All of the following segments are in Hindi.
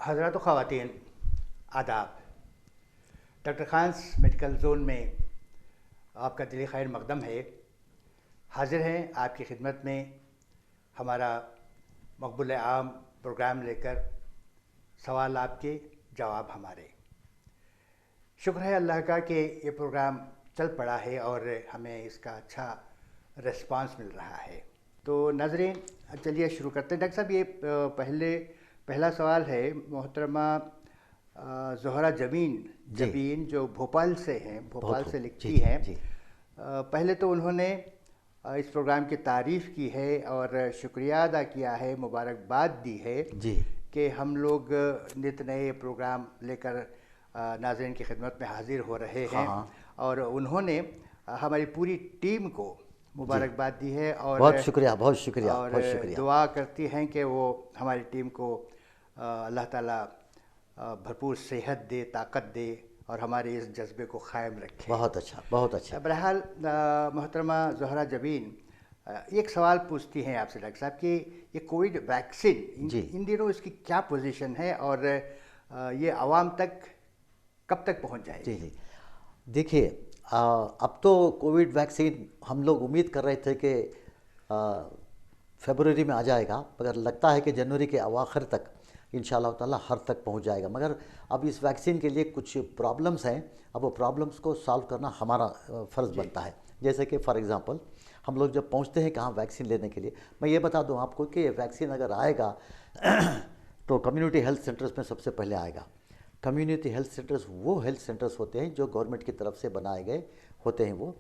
हज़रात व ख़वातीन आदाब। डॉक्टर खान्स मेडिकल ज़ोन में आपका दिली खैर मकदम है। हाजिर हैं आपकी खिदमत में हमारा मकबूल आम प्रोग्राम लेकर, सवाल आपके जवाब हमारे। शुक्र है अल्लाह का कि ये प्रोग्राम चल पड़ा है और हमें इसका अच्छा रिस्पांस मिल रहा है। तो नाज़रीन, चलिए शुरू करते हैं। डॉक्टर साहब, ये पहला सवाल है मोहतरमा ज़ोहरा जबीन जो भोपाल से हैं, भोपाल से लिखती हैं। पहले तो उन्होंने इस प्रोग्राम की तारीफ़ की है और शुक्रिया अदा किया है, मुबारकबाद दी है कि हम लोग नित नए प्रोग्राम लेकर नाज़रीन की खिदमत में हाजिर हो रहे हैं। और उन्होंने हमारी पूरी टीम को मुबारकबाद दी है और बहुत शुक्रिया और बहुत शुक्रिया। दुआ करती हैं कि वो हमारी टीम को अल्लाह ताला भरपूर सेहत दे, ताकत दे और हमारे इस जज्बे को क़ायम रखे। बहुत अच्छा, बहुत अच्छा। बहरहाल मोहतरमा ज़ोहरा जबीन एक सवाल पूछती हैं आपसे डॉक्टर साहब कि ये कोविड वैक्सीन इन दिनों इसकी क्या पोजीशन है और ये आवाम तक कब तक पहुंच जाएगी? जी, देखिए, अब तो कोविड वैक्सीन हम लोग उम्मीद कर रहे थे कि फरवरी में आ जाएगा, मगर लगता है कि जनवरी के अवाखिर तक इंशाअल्लाह ताला हर तक पहुंच जाएगा। मगर अब इस वैक्सीन के लिए कुछ प्रॉब्लम्स हैं। अब वो प्रॉब्लम्स को सॉल्व करना हमारा फ़र्ज़ बनता है। जैसे कि फॉर एग्ज़ाम्पल, हम लोग जब पहुंचते हैं कहाँ वैक्सीन लेने के लिए, मैं ये बता दूं आपको कि ये वैक्सीन अगर आएगा तो कम्युनिटी हेल्थ सेंटर्स में सबसे पहले आएगा। कम्युनिटी हेल्थ सेंटर्स वो हेल्थ सेंटर्स होते हैं जो गवर्नमेंट की तरफ से बनाए गए होते हैं। वो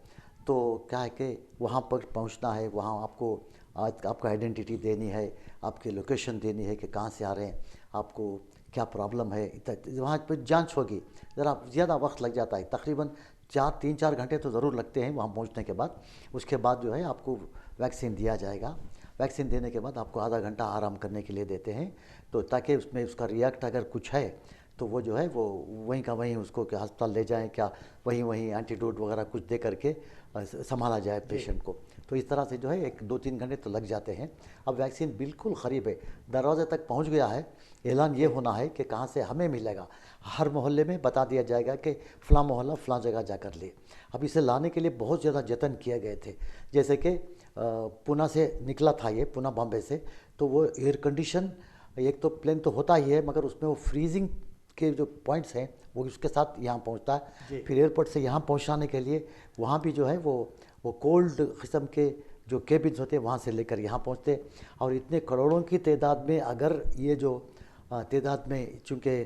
तो क्या है कि वहाँ पर पहुँचना है, वहाँ आपको आपका आइडेंटिटी देनी है, आपकी लोकेशन देनी है कि कहाँ से आ रहे हैं, आपको क्या प्रॉब्लम है, वहाँ पर जांच होगी। ज़रा ज़्यादा वक्त लग जाता है, तकरीबन 3-4 घंटे तो ज़रूर लगते हैं वहाँ पहुँचने के बाद। उसके बाद जो है आपको वैक्सीन दिया जाएगा। वैक्सीन देने के बाद आपको आधा घंटा आराम करने के लिए देते हैं, तो ताकि उसमें उसका रिएक्ट अगर कुछ है तो वो जो है वो वहीं का वहीं उसको क्या अस्पताल ले जाएं, क्या वहीं एंटीडोट वगैरह कुछ दे करके संभाला जाए पेशेंट को। तो इस तरह से जो है 1-2-3 घंटे तो लग जाते हैं। अब वैक्सीन बिल्कुल करीब है, दरवाजे तक पहुंच गया है। ऐलान ये होना है कि कहाँ से हमें मिलेगा। हर मोहल्ले में बता दिया जाएगा कि फ़लाँ मोहल्ला फ़लाँ जगह जाकर ले। अब इसे लाने के लिए बहुत ज़्यादा जतन किए गए थे। जैसे कि पूना से निकला था ये, पूना बॉम्बे से, तो वो एयर कंडीशन एक तो प्लेन तो होता ही है, मगर उसमें वो फ्रीजिंग के जो पॉइंट्स हैं वो उसके साथ यहाँ पहुँचता है। फिर एयरपोर्ट से यहाँ पहुँचाने के लिए वहाँ भी जो है वो कोल्ड किस्म के जो केबिन्स होते हैं वहाँ से लेकर यहाँ पहुँचते। और इतने करोड़ों की तादाद में, अगर ये जो तादाद में चूँकि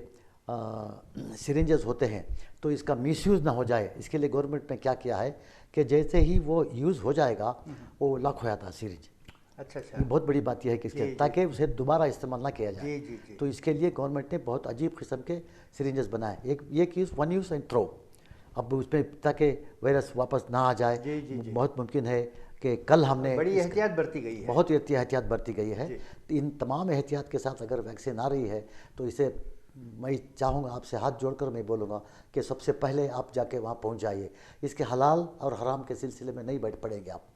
सिरिंजेस होते हैं तो इसका मिसयूज़ ना हो जाए, इसके लिए गवर्नमेंट ने क्या किया है कि जैसे ही वो यूज़ हो जाएगा वो लॉक हो जाता है सिरिंज। अच्छा। ये बहुत बड़ी बात यह है कि इसके ताकि उसे दोबारा इस्तेमाल ना किया जाए। जी। तो इसके लिए गवर्नमेंट ने बहुत अजीब किस्म के सिरिंजेस बनाए। एक ये कि वन यूज़ एंड थ्रो, अब उसमें ताकि वायरस वापस ना आ जाए। बहुत मुमकिन है कि कल हमने बड़ी एहतियात बरती गई है, बहुत एहतियात बरती गई है। तो इन तमाम एहतियात के साथ अगर वैक्सीन आ रही है तो इसे मैं चाहूँगा, आपसे हाथ जोड़कर मैं बोलूँगा कि सबसे पहले आप जाके वहाँ पहुँच जाइए। इसके हलाल और हराम के सिलसिले में नहीं बैठ पड़ेंगे आप।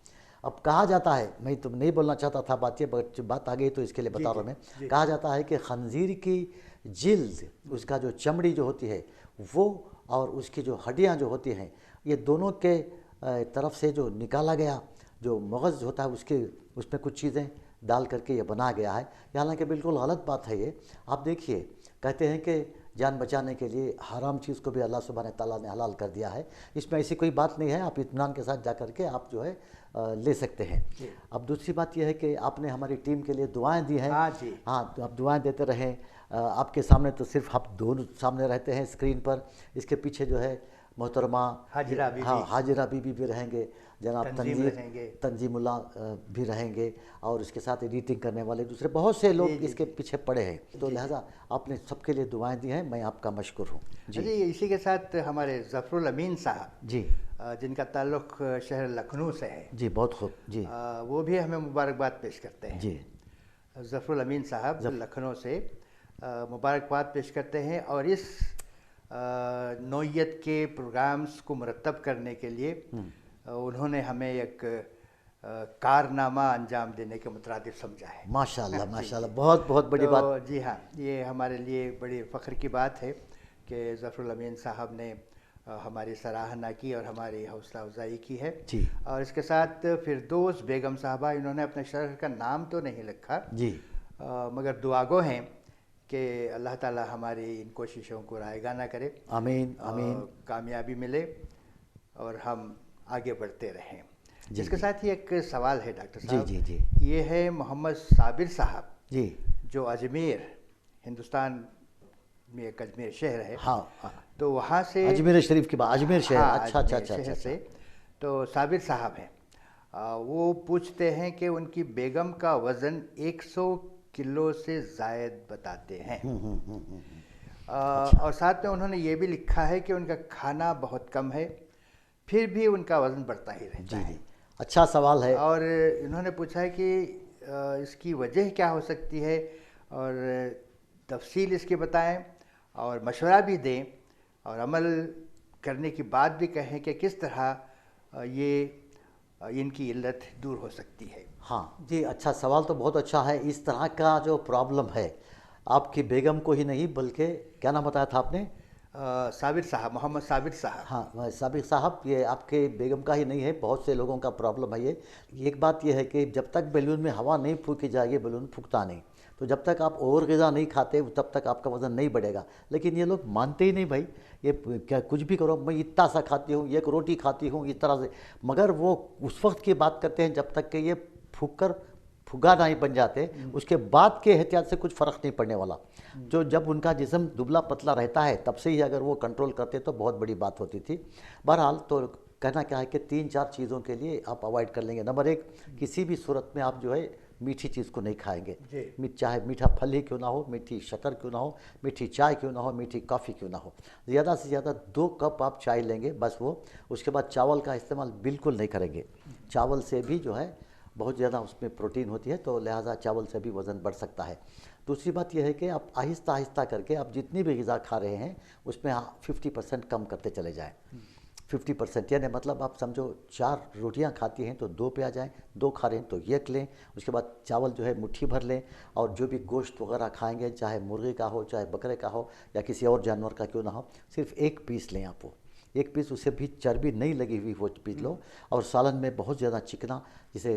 अब कहा जाता है, मैं तो नहीं बोलना चाहता था बात ये, बट बात आ गई तो इसके लिए बता रहा हूँ मैं। कहा जाता है कि खंजीर की जिल्द, उसका जो चमड़ी जो होती है वो, और उसकी जो हड्डियाँ जो होती हैं, ये दोनों के तरफ से जो निकाला गया जो मगज़ होता है उसमें कुछ चीज़ें डाल करके ये बना गया है। हालांकि बिल्कुल गलत बात है ये। आप देखिए, कहते हैं कि जान बचाने के लिए हराम चीज़ को भी अल्लाह सुब्हाने ताला ने हलाल कर दिया है। इसमें ऐसी कोई बात नहीं है, आप इत्मीनान के साथ जा कर के आप जो है ले सकते हैं। अब दूसरी बात यह है कि आपने हमारी टीम के लिए दुआएं दी हैं। हाँ, तो आप दुआएं देते रहें। आपके सामने तो सिर्फ आप दोनों सामने रहते हैं स्क्रीन पर, इसके पीछे जो है मोहतरमा हाजिरा बीबी भी रहेंगे, जनाब तंजीमुल्ला भी रहेंगे, और इसके साथ एडिटिंग करने वाले दूसरे बहुत से लोग इसके पीछे पड़े हैं। तो लिहाजा आपने सबके लिए दुआएं दी हैं, मैं आपका मशकूर हूँ जी। इसी के साथ हमारे ज़फ़रुल अमीन साहब जी, जिनका ताल्लुक़ शहर लखनऊ से है जी, बहुत खूब जी, वो भी हमें मुबारकबाद पेश करते हैं जी। ज़फ़रुल अमीन साहब लखनऊ से मुबारकबाद पेश करते हैं और इस नौइयत के प्रोग्राम्स को मुरतब करने के लिए उन्होंने हमें एक कारनामा अंजाम देने के मुतरादिफ समझा है। माशाल्लाह जी माशाल्लाह, जी। बहुत बहुत बड़ी बात। तो जी हाँ, ये हमारे लिए बड़ी फ़ख्र की बात है कि ज़फ़रुल अमीन साहब ने हमारी सराहना की और हमारी हौसला अफजाई की है। जी और इसके साथ फिरदौस बेगम साहबा, इन्होंने अपने शहर का नाम तो नहीं लिखा, जी मगर दुआगो हैं कि अल्लाह ताला हमारी इन कोशिशों को रायगा ना करे, आमीन आमीन। कामयाबी मिले और हम आगे बढ़ते रहें। जी इसके जी साथ ही एक सवाल है डॉक्टर जी साहब, जी जी ये है मोहम्मद साबिर साहब, जी। जो अजमेर, हिंदुस्तान में एक अजमेर शहर है, हाँ हाँ, तो वहाँ से, अजमेर शरीफ की बात, अजमेर शहर, हाँ अच्छा अच्छा अजमेर अच्छा अच्छा शहर से, अच्छा। तो साबिर साहब हैं, वो पूछते हैं कि उनकी बेगम का वज़न 100 किलो से ज़ायद बताते हैं। अच्छा और साथ में उन्होंने ये भी लिखा है कि उनका खाना बहुत कम है, फिर भी उनका वज़न बढ़ता ही रहता जी है। जी, अच्छा सवाल है। और इन्होंने पूछा है कि इसकी वजह क्या हो सकती है, और तफसील इसकी बताएं और मशवरा भी दें, और अमल करने की बात भी कहें कि किस तरह ये इनकी इल्लत दूर हो सकती है। हाँ जी, अच्छा सवाल तो बहुत अच्छा है। इस तरह का जो प्रॉब्लम है आपकी बेगम को ही नहीं बल्कि, क्या नाम बताया था आपने? साबिर साहब, मोहम्मद साबिर साहब। हाँ साबिक साहब, ये आपके बेगम का ही नहीं है, बहुत से लोगों का प्रॉब्लम है ये। एक बात ये है कि जब तक बैलून में हवा नहीं फूकी जाएगी बैलून फूकता नहीं। तो जब तक आप ओवर ग़िज़ा नहीं खाते तब तक आपका वज़न नहीं बढ़ेगा। लेकिन ये लोग मानते ही नहीं भाई, ये क्या कुछ भी करो, मैं इतना सा खाती हूँ, एक रोटी खाती हूँ इस तरह से, मगर वो उस वक्त की बात करते हैं जब तक कि ये फूक कर फुगा नहीं बन जाते, उसके बाद के एहतियात से कुछ फ़र्क नहीं पड़ने वाला। जो जब उनका जिस्म दुबला पतला रहता है तब से ही अगर वो कंट्रोल करते तो बहुत बड़ी बात होती थी। बहरहाल तो कहना क्या है कि 3-4 चीज़ों के लिए आप अवॉइड कर लेंगे। नंबर 1, किसी भी सूरत में आप जो है मीठी चीज़ को नहीं खाएंगे। चाहे मीठा फल ही क्यों ना हो, मीठी शक्कर क्यों ना हो, मीठी चाय क्यों ना हो, मीठी कॉफ़ी क्यों ना हो। ज़्यादा से ज़्यादा 2 कप आप चाय लेंगे बस वो। उसके बाद चावल का इस्तेमाल बिल्कुल नहीं करेंगे। चावल से भी जो है बहुत ज़्यादा उसमें प्रोटीन होती है, तो लिहाजा चावल से भी वज़न बढ़ सकता है। दूसरी बात यह है कि आप आहिस्ता आहिस्ता करके आप जितनी भी ग़िज़ा खा रहे हैं उसमें 50% कम करते चले जाएं। 50% यानी मतलब आप समझो 4 रोटियां खाती हैं तो 2 पे आ जाएं, 2 खा रहे हैं तो 1 लें। उसके बाद चावल जो है मुट्ठी भर लें, और जो भी गोश्त वगैरह खाएंगे, चाहे मुर्गे का हो, चाहे बकरे का हो, या किसी और जानवर का क्यों ना हो, सिर्फ 1 पीस लें आप। वो 1 पीस, उसे भी चर्बी नहीं लगी हुई वो पीस लो। और सालन में बहुत ज़्यादा चिकना, जिसे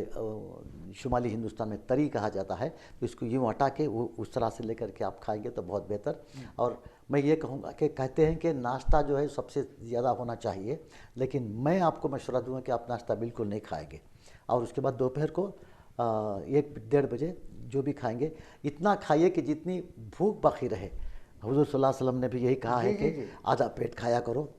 शुमाली हिंदुस्तान में तरी कहा जाता है, तो इसको यूँ हटा के वो उस तरह से लेकर के आप खाएंगे तो बहुत बेहतर। और मैं ये कहूँगा कि कहते हैं कि नाश्ता जो है सबसे ज़्यादा होना चाहिए, लेकिन मैं आपको मशवरा दूँगा कि आप नाश्ता बिल्कुल नहीं खाएंगे। और उसके बाद दोपहर को 1-1:30 बजे जो भी खाएंगे इतना खाइए कि जितनी भूख बाकी रहे। हुज़ूर सल्लल्लाहु अलैहि वसल्लम ने भी यही कहा है कि आधा पेट खाया करो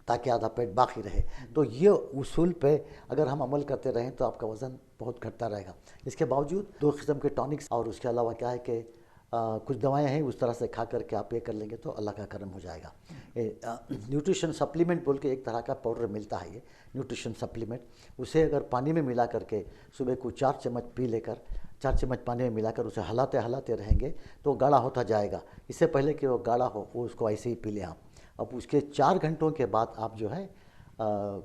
ताकि आधा पेट बाकी रहे। तो ये उसूल पे अगर हम अमल करते रहें तो आपका वज़न बहुत घटता रहेगा। इसके बावजूद 2 किस्म के टॉनिक्स, और उसके अलावा क्या है कि कुछ दवाएं हैं, उस तरह से खा करके आप ये कर लेंगे तो अल्लाह का करम हो जाएगा। न्यूट्रिशन सप्लीमेंट बोल के एक तरह का पाउडर मिलता है, ये न्यूट्रिशन सप्लीमेंट, उसे अगर पानी में मिला करके सुबह को 4 चम्मच पी लेकर, 4 चम्मच पानी में मिलाकर उसे हलाते हलाते रहेंगे तो गाढ़ा होता जाएगा। इससे पहले कि वो गाढ़ा हो वो उसको ऐसे ही पी लें आप। अब उसके 4 घंटों के बाद आप जो है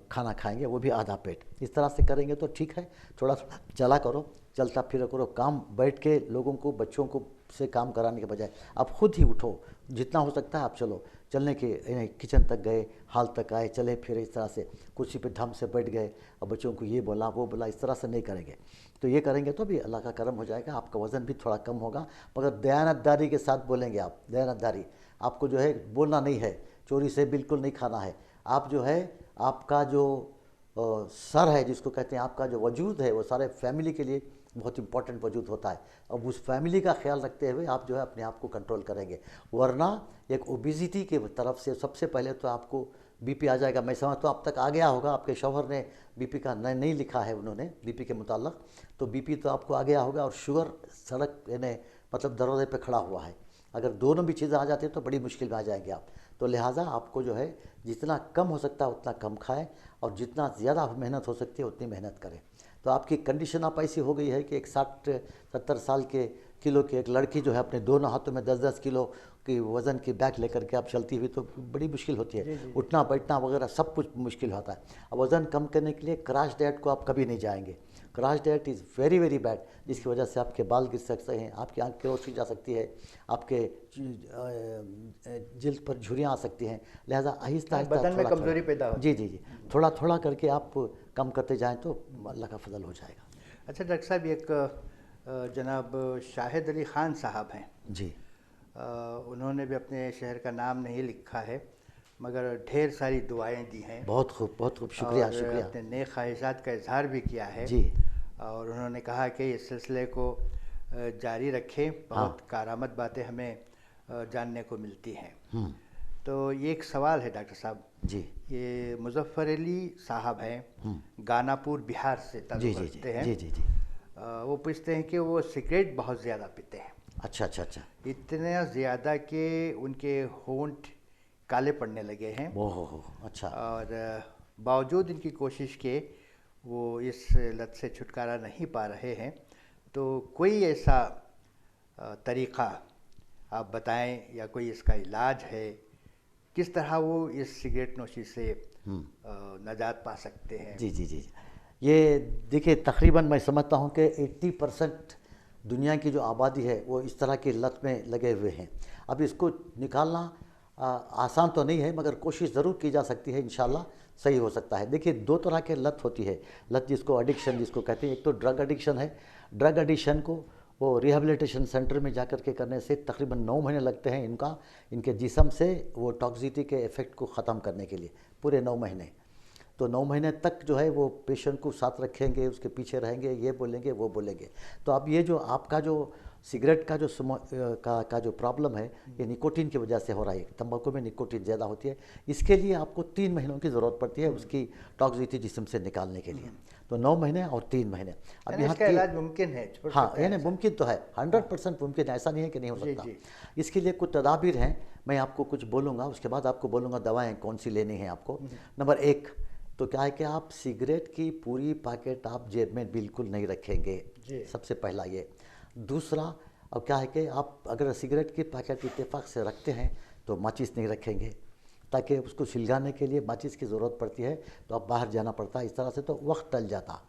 खाना खाएंगे, वो भी आधा पेट। इस तरह से करेंगे तो ठीक है। थोड़ा चला करो, चलता फिरा करो, काम बैठ के लोगों को, बच्चों को से काम कराने के बजाय आप खुद ही उठो, जितना हो सकता है आप चलो। चलने के किचन तक गए, हाल तक आए, चले फिरे, इस तरह से कुर्सी पे धम से बैठ गए और बच्चों को ये बोला वो बोला, इस तरह से नहीं करेंगे। तो ये करेंगे तो भी अल्लाह का करम हो जाएगा, आपका वज़न भी थोड़ा कम होगा। मगर दयानतदारी के साथ बोलेंगे आप, दयानतदारी, आपको जो है बोलना नहीं है, चोरी से बिल्कुल नहीं खाना है। आप जो है, आपका जो सर है जिसको कहते हैं, आपका जो वजूद है वो सारे फैमिली के लिए बहुत इंपॉर्टेंट वजूद होता है। अब उस फैमिली का ख्याल रखते हुए आप जो है अपने आप को कंट्रोल करेंगे, वरना एक ओबिसिटी के तरफ से सबसे पहले तो आपको बीपी आ जाएगा। मैं समझता हूँ अब तक आ गया होगा, आपके शौहर ने बीपी का नहीं लिखा है उन्होंने बीपी के मुताल्लिक़, तो बीपी तो आपको आ गया होगा। और शुगर सड़क यानी मतलब दरवाजे पे खड़ा हुआ है। अगर दोनों भी चीज़ें आ जाती हैं तो बड़ी मुश्किल में आ जाएंगे आप। तो लिहाजा आपको जो है जितना कम हो सकता है उतना कम खाएं, और जितना ज़्यादा मेहनत हो सकती है उतनी मेहनत करें। तो आपकी कंडीशन आप ऐसी हो गई है कि एक 60-70 साल के किलो की एक लड़की जो है अपने दोनों हाथों में 10-10 किलो की वज़न की बैग लेकर के आप चलती हुई तो बड़ी मुश्किल होती है। उठना बैठना वगैरह सब कुछ मुश्किल होता है। अब वज़न कम करने के लिए क्रैश डाइट को आप कभी नहीं जाएंगे। Crash diet is very very bad, जिसकी वजह से आपके बाल गिर सकते हैं, आपकी आँख की रोशनी जा सकती है, आपके जिल्द पर झुर्रियाँ आ सकती हैं। लिहाजा आहिस्ता आहिस्ता बदन में कमजोरी पैदा होती जी जी जी थोड़ा थोड़ा करके आप कम करते जाएं तो अल्लाह का फजल हो जाएगा। अच्छा डॉक्टर साहब, एक जनाब शाहिद अली ख़ान साहब हैं जी। उन्होंने भी अपने शहर का नाम नहीं लिखा है मगर ढेर सारी दुआएं दी हैं। बहुत खूब शुक्रिया और शुक्रिया। अपने नेक ख्वाहिशात का इजहार भी किया है जी। और उन्होंने कहा कि इस सिलसिले को जारी रखें, बहुत कारामद बातें हमें जानने को मिलती हैं। तो ये एक सवाल है डॉक्टर साहब जी। ये मुजफ्फर अली साहब हैं, गानापुर बिहार से जी ताल्लुक़ जी रखते हैं। जी जी जी। वो पूछते हैं कि वो सिगरेट बहुत ज़्यादा पीते हैं, अच्छा अच्छा अच्छा। इतना ज़्यादा कि उनके होंठ काले पड़ने लगे हैं। ओहो अच्छा। और बावजूद इनकी कोशिश के वो इस लत से छुटकारा नहीं पा रहे हैं। तो कोई ऐसा तरीक़ा आप बताएं या कोई इसका इलाज है, किस तरह वो इस सिगरेट नोशी से नजात पा सकते हैं? जी जी जी। ये देखिए तकरीबन मैं समझता हूँ कि 80% दुनिया की जो आबादी है वो इस तरह की लत में लगे हुए हैं। अब इसको निकालना आसान तो नहीं है मगर कोशिश ज़रूर की जा सकती है, इंशाल्लाह सही हो सकता है। देखिए 2 तरह के लत होती है, लत जिसको एडिक्शन जिसको कहते हैं। एक तो ड्रग एडिक्शन है। ड्रग एडिक्शन को वो रिहेबिलिटेशन सेंटर में जा कर के करने से तकरीबन 9 महीने लगते हैं इनके जिस्म से वो टॉक्सिसिटी के इफ़ेक्ट को ख़त्म करने के लिए, पूरे 9 महीने। तो 9 महीने तक जो है वो पेशेंट को साथ रखेंगे, उसके पीछे रहेंगे, ये बोलेंगे वो बोलेंगे। तो अब ये जो आपका जो सिगरेट का जो का जो प्रॉब्लम है ये निकोटीन की वजह से हो रहा है। तंबाकू में निकोटीन ज़्यादा होती है, इसके लिए आपको 3 महीनों की ज़रूरत पड़ती है उसकी टॉक्सिसिटी जिस्म से निकालने के लिए। तो 9 महीने और 3 महीने। अब यहाँ इसका इलाज मुमकिन है? हाँ, यानी मुमकिन तो है, 100% मुमकिन है, ऐसा नहीं है कि नहीं हो सकता। इसके लिए कुछ तदाबीर हैं, मैं आपको कुछ बोलूँगा, उसके बाद आपको बोलूँगा दवाएँ कौन सी लेनी है आपको। नंबर 1 तो क्या है कि आप सिगरेट की पूरी पैकेट आप जेब में बिल्कुल नहीं रखेंगे, सबसे पहला ये। दूसरा, अब क्या है कि आप अगर सिगरेट की पैकेट इत्तेफाक से रखते हैं तो माचिस नहीं रखेंगे, ताकि उसको सुलगाने के लिए माचिस की ज़रूरत पड़ती है तो आप बाहर जाना पड़ता है, इस तरह से तो वक्त टल जाता।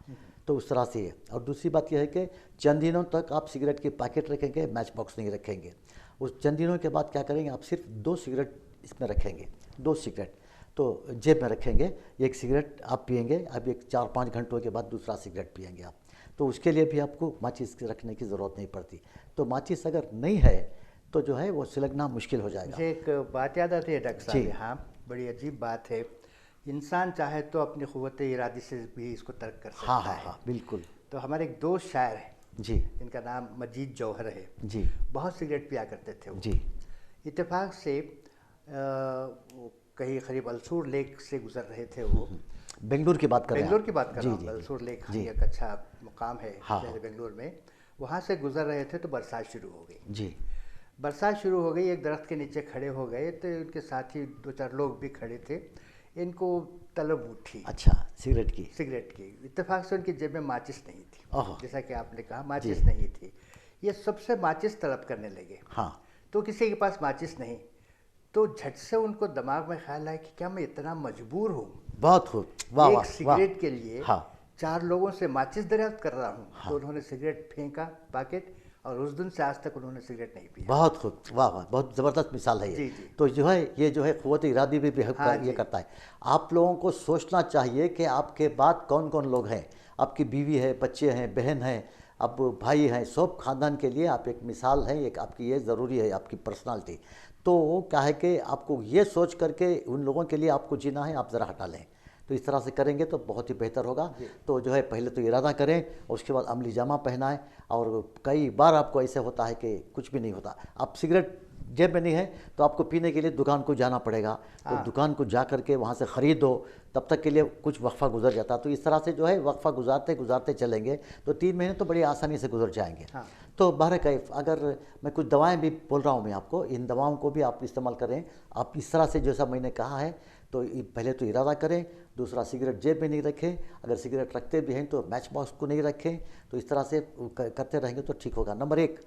तो उस तरह से है। और दूसरी बात यह है कि चंद दिनों तक आप सिगरेट की पैकेट रखेंगे, मैच बॉक्स नहीं रखेंगे। उस चंद दिनों के बाद क्या करेंगे, आप सिर्फ 2 सिगरेट इसमें रखेंगे, 2 सिगरेट तो जेब में रखेंगे। एक सिगरेट आप पिएंगे, अब एक 4-5 घंटों के बाद दूसरा सिगरेट पिएंगे आप, तो उसके लिए भी आपको माचिस रखने की ज़रूरत नहीं पड़ती। तो माचिस अगर नहीं है तो जो है वो सुलगना मुश्किल हो जाएगा। मुझे एक बात याद आती है डॉक्टर साहब, यहाँ बड़ी अजीब बात है, इंसान चाहे तो अपनी क़ुव्वत इरादी से भी इसको तर्क कर सकता है। हाँ बिल्कुल। तो हमारे एक दोस्त शायर हैं जी, जिनका नाम मजीद जौहर है जी, बहुत सिगरेट पिया करते थे वो। जी। इत्तेफाक से कहीं करीब अल्सूर लेक से गुजर रहे थे वो। बेंगलुरु की बात कर रहे हैं? बेंगलुरु की बात कर रहा हूँ। जी, अल्सूर लेक जी। एक अच्छा मुकाम है हाँ, शहर बेंगलुरु में। वहाँ से गुजर रहे थे तो बरसात शुरू हो गई। जी, बरसात शुरू हो गई, एक दरख्त के नीचे खड़े हो गए तो उनके साथी 2-4 लोग भी खड़े थे। इनको तलब उठी अच्छा सिगरेट की। इत्तेफाक से उनकी जेब में माचिस नहीं थी, ओह, जैसा कि आपने कहा माचिस नहीं थी। ये सबसे माचिस तलब करने लगे। हाँ, तो किसी के पास माचिस नहीं, तो झट से उनको दिमाग में ख्याल आया कि क्या मैं इतना मजबूर हूँ बहुत खूब, वाह एक वाह सिगरेट के लिए हाँ, 4 लोगों से माचिस दरियाफ्त कर रहा हूँ। हाँ। तो उन्होंने सिगरेट फेंका पैकेट और उस दिन से आज तक उन्होंने सिगरेट नहीं पिया। बहुत खूब, वाह वाह, बहुत ज़बरदस्त मिसाल है ये। जी, जी। तो जो है ये जो है क़ुव्वत इरादी भी हाँ ये जी। करता है। आप लोगों को सोचना चाहिए कि आपके बाद कौन कौन लोग हैं, आपकी बीवी है, बच्चे हैं, बहन हैं, अब भाई हैं, सब ख़ानदान के लिए आप एक मिसाल हैं, एक आपकी ये ज़रूरी है आपकी पर्सनालिटी। तो क्या है कि आपको ये सोच करके उन लोगों के लिए आपको जीना है, आप ज़रा हटा लें। तो इस तरह से करेंगे तो बहुत ही बेहतर होगा। तो जो है पहले तो इरादा करें और उसके बाद अमली जामा पहनाएं। और कई बार आपको ऐसे होता है कि कुछ भी नहीं होता, आप सिगरेट जेब में नहीं है तो आपको पीने के लिए दुकान को जाना पड़ेगा। तो दुकान को जा करके वहाँ से ख़रीदो, तब तक के लिए कुछ वक्फ़ा गुजर जाता। तो इस तरह से जो है वक्फ़ा गुजारते गुजारते चलेंगे तो 3 महीने तो बड़ी आसानी से गुजर जाएंगे। तो बहरकैफ अगर मैं कुछ दवाएं भी बोल रहा हूँ मैं आपको, इन दवाओं को भी आप इस्तेमाल करें। आप इस तरह से जैसा मैंने कहा है तो पहले तो इरादा करें दूसरा सिगरेट जेब में नहीं रखें, अगर सिगरेट रखते भी हैं तो मैच बॉक्स को नहीं रखें। तो इस तरह से करते रहेंगे तो ठीक होगा। नंबर 1,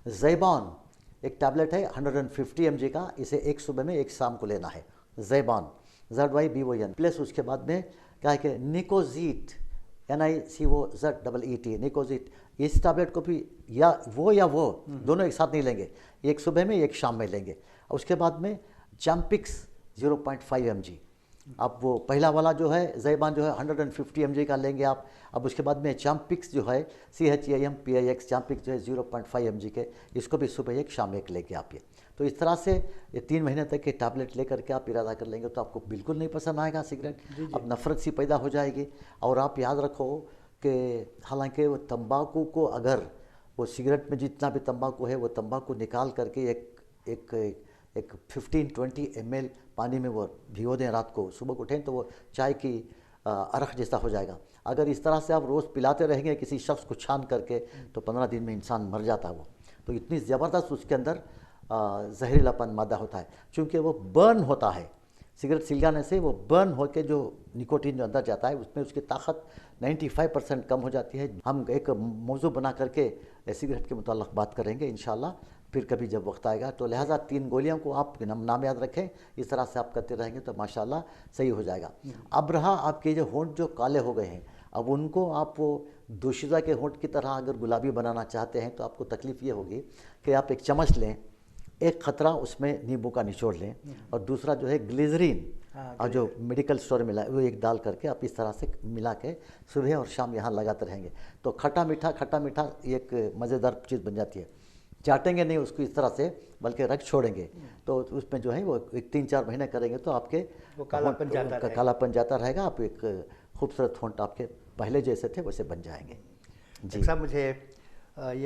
ज़ैबान एक टैबलेट है 150 mg का, इसे एक सुबह में एक शाम को लेना है। ज़ैबान ZYBON प्लस उसके बाद में क्या है कि निकोजीट NICOZEET निकोजीट, इस टैबलेट को भी या वो दोनों एक साथ नहीं लेंगे, एक सुबह में एक शाम में लेंगे। और उसके बाद में जैम्पिक्स 0.5 mg। अब वो पहला वाला जो है ज़ैबान जो है 150 mg का लेंगे आप। अब उसके बाद में जैम्पिक्स जो है CHAMPIX जैम्पिक्स जो है 0.5 mg के, इसको भी सुबह एक शाम एक लेंगे आप। ये तो इस तरह से ये 3 महीने तक के टैबलेट लेकर के आप इरादा कर लेंगे तो आपको बिल्कुल नहीं पसंद आएगा सिगरेट। अब नफ़रत सी पैदा हो जाएगी। और आप याद रखो कि हालांकि वो तंबाकू को, अगर वो सिगरेट में जितना भी तंबाकू है वो तंबाकू निकाल करके एक 15-20 ml पानी में वो भिगो दें रात को, सुबह को उठें तो वो चाय की अरख जैसा हो जाएगा। अगर इस तरह से आप रोज़ पिलाते रहेंगे किसी शख्स को छान करके तो 15 दिन में इंसान मर जाता है वो। तो इतनी ज़बरदस्त उसके अंदर जहरीलापन मादा होता है, चूँकि वो बर्न होता है। सिगरेट सिलगाने से वो बर्न होकर जो निकोटीन जो अंदर जाता है उसमें उसकी ताकत 95% कम हो जाती है। हम एक मौजू बना करके सिगरेट के मुताल्लिक़ बात करेंगे इंशाल्लाह फिर कभी जब वक्त आएगा। तो लिहाजा 3 गोलियों को आप नाम याद रखें, इस तरह से आप करते रहेंगे तो माशाल्लाह सही हो जाएगा। अब रहा आपके जो होंठ जो काले हो गए हैं, अब उनको आप वो दोशीज़ा के होंठ की तरह अगर गुलाबी बनाना चाहते हैं तो आपको तकलीफ़ ये होगी कि आप एक चम्मच लें, एक ख़तरा उसमें नींबू का निचोड़ लें, और दूसरा जो है ग्लिजरीन और जो मेडिकल स्टोर में मिला वो एक डाल करके आप इस तरह से मिला के सुबह और शाम यहाँ लगाते रहेंगे तो खट्टा मीठा एक मज़ेदार चीज़ बन जाती है। चाटेंगे नहीं उसको इस तरह से, बल्कि रख छोड़ेंगे तो उसमें जो है वो एक 3-4 महीने करेंगे तो आपके वो कालापन जाता रहेगा। आप एक खूबसूरत होंठ आपके पहले जैसे थे वैसे बन जाएंगे। जी साहब, मुझे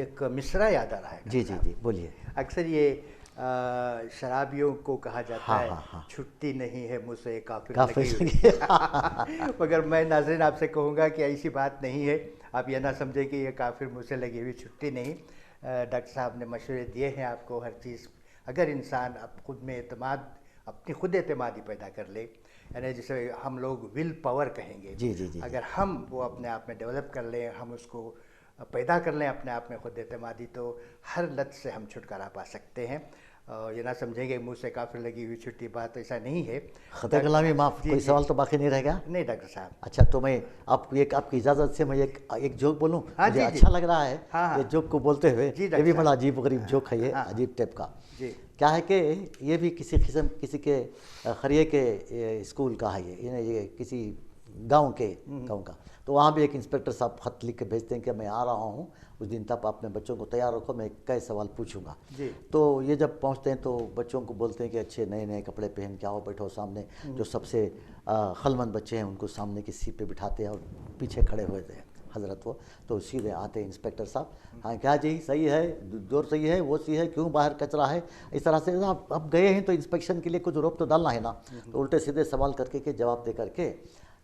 एक मिसरा याद आ रहा है। जी बोलिए। अक्सर ये शराबियों को कहा जाता है छुट्टी नहीं है मुझसे काफिर लगी। मगर मैं नाज़रीन आपसे कहूँगा कि ऐसी बात नहीं है। आप यह ना समझें कि ये काफिर मुझसे लगी हुई छुट्टी नहीं। डॉक्टर साहब ने मशवरे दिए हैं आपको हर चीज़। अगर इंसान खुद में अपनी खुद एतमादी पैदा कर ले, यानी जिसे हम लोग विल पावर कहेंगे, जी। अगर हम वो अपने आप में डेवलप कर लें, हम उसको पैदा कर लें अपने आप में खुद एतमादी, तो हर लत से हम छुटकारा पा सकते हैं। ये ना समझेंगे मुँह से काफिर लगी हुई छुट्टी, बात ऐसा नहीं है। ख़ुदा कलामी माफ़, कोई सवाल तो बाकी नहीं रहेगा? नहीं डॉक्टर साहब। अच्छा, तो मैं आपकी इजाज़त से मैं एक जोक बोलूँ? मुझे अच्छा लग रहा है ये जोक को बोलते हुए। ये भी बड़ा अजीब गरीब जोक है, ये अजीब टाइप का। क्या है कि ये भी किसी के खरिये के स्कूल का है, ये किसी गाँव का। तो वहाँ भी एक इंस्पेक्टर साहब ख़त लिख के भेजते हैं कि मैं आ रहा हूँ, उस दिन तक अपने बच्चों को तैयार रखो, मैं कई सवाल पूछूंगा। तो ये जब पहुँचते हैं तो बच्चों को बोलते हैं कि अच्छे नए कपड़े पहन के आओ, बैठो सामने। जो सबसे खलमंद बच्चे हैं उनको सामने की सीट पे बिठाते हैं और पीछे खड़े हुए थे हज़रत वो। तो सीधे आते हैं इंस्पेक्टर साहब, हाँ क्या जी सही है, दूर सही है, वो सही है, क्यों बाहर कचरा है, इस तरह से। आप गए हैं तो इंस्पेक्शन के लिए कुछ रोक तो डालना है ना। तो उल्टे सीधे सवाल करके के जवाब दे करके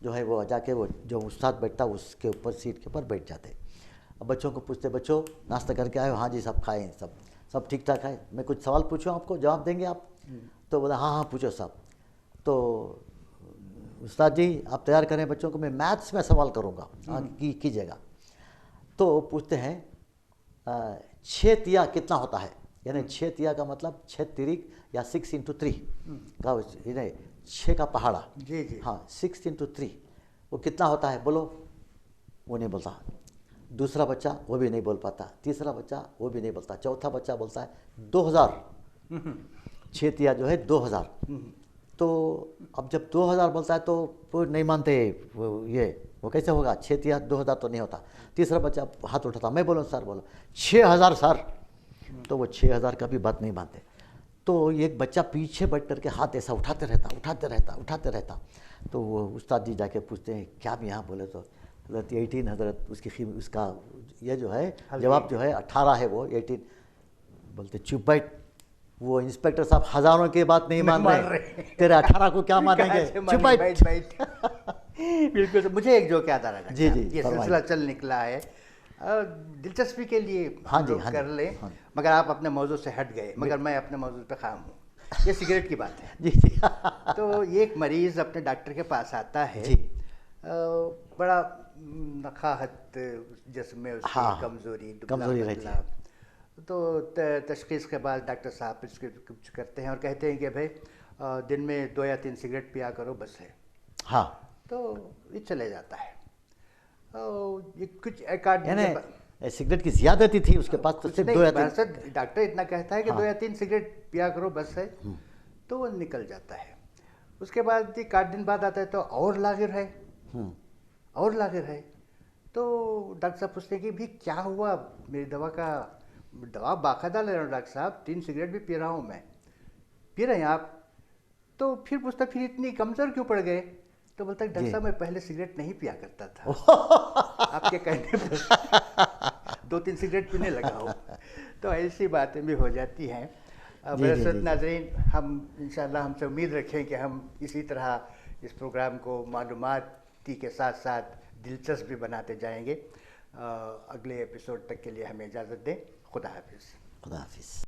जो है वो जाके वो जो उस्ताद बैठता उसके ऊपर सीट के ऊपर बैठ जाते। अब बच्चों को पूछते, बच्चों नाश्ता करके आए हो? हाँ जी सब खाए हैं, सब ठीक ठाक है। मैं कुछ सवाल पूछूँ आपको, जवाब देंगे आप? तो बोला हाँ पूछो साहब। तो उस्ताद जी आप तैयार करें बच्चों को, मैं मैथ्स में सवाल करूँगा, कीजिएगा। तो पूछते हैं 6 तिया कितना होता है? यानी 6 तिया का मतलब 6 तिरिक या 6 × 3 का, 6 का पहाड़ा। जी। हाँ 6 × 3 वो कितना होता है बोलो? वो नहीं बोलता। दूसरा बच्चा वो भी नहीं बोल पाता, तीसरा बच्चा वो भी नहीं बोलता, चौथा बच्चा बोलता है 2000। 6 तिया जो है 2000। तो अब जब 2000 बोलता है तो वो नहीं मानते, वो कैसे होगा? 6 तिया 2000 तो नहीं होता। तीसरा बच्चा हाथ उठाता, मैं बोलूँ सर, बोलो 6000 सर। तो वो 6000 का भी बात नहीं मानते। तो एक बच्चा पीछे बैठ करके हाथ ऐसा उठाते रहता। तो वो उस्ताद जी जाके पूछते हैं क्या भी यहाँ? बोले तो हज़रत 18 हज़रत उसका ये जो है जवाब जो है 18 है, वो 18। बोलते चुप बैठ। वो इंस्पेक्टर साहब हज़ारों की बात नहीं मान रहे, तेरे 18 को क्या मानेंगे? चुप बैठ। बिल्कुल। मुझे एक जोक याद आ रहा है। जी ये सिलसिला चल निकला है, दिलचस्पी के लिए हाँ जी कर ले, मगर आप अपने मौजू से हट गए, मगर मैं अपने मौजू पे ख़ायम हूँ। ये सिगरेट की बात है। जी। तो एक मरीज़ अपने डॉक्टर के पास आता है, जी। बड़ा नखाहत जिस्म में उसकी हाँ, कमज़ोरी, कमज़ोरी रहती दुबला-पतला। है। तो तशख़ीस के बाद डॉक्टर साहब कुछ करते हैं और कहते हैं कि भाई दिन में 2 या 3 सिगरेट पिया करो, बस है। हाँ, तो ये चले जाता है। ये कुछ एक आध दिन के बाद यानी सिगरेट की ज़्यादती थी उसके पास, तो कुछ सिर्फ नहीं, 2 या 3। बस डॉक्टर इतना कहता है कि हाँ। 2 या 3 सिगरेट पिया करो, बस है। तो वो निकल जाता है। उसके बाद एक आध दिन बाद आता है तो और लागिर है, हुँ, और लागिर है। तो डॉक्टर साहब पूछते हैं कि भी क्या हुआ, मेरी दवा बाकायदा ले रहा हूँ डॉक्टर साहब, 3 सिगरेट भी पी रहा हूँ मैं। पी रहे हैं आप? तो फिर पूछता फिर इतनी कमज़ोर क्यों पड़ गए? तो बोलता है डॉक्टर जी। साहब मैं पहले सिगरेट नहीं पिया करता था, आपके कहने पर 2-3 सिगरेट पीने लगा हूँ। तो ऐसी बातें भी हो जाती हैं। जी, जी, बरसत जी, जी। नाज़रीन, हम इंशाअल्लाह हमसे उम्मीद रखें कि हम इसी तरह इस प्रोग्राम को मालूमाती के साथ साथ दिलचस्प भी बनाते जाएंगे। अगले एपिसोड तक के लिए हमें इजाज़त दें। खुदा हाफिज़। खुदा हाफ़िज़।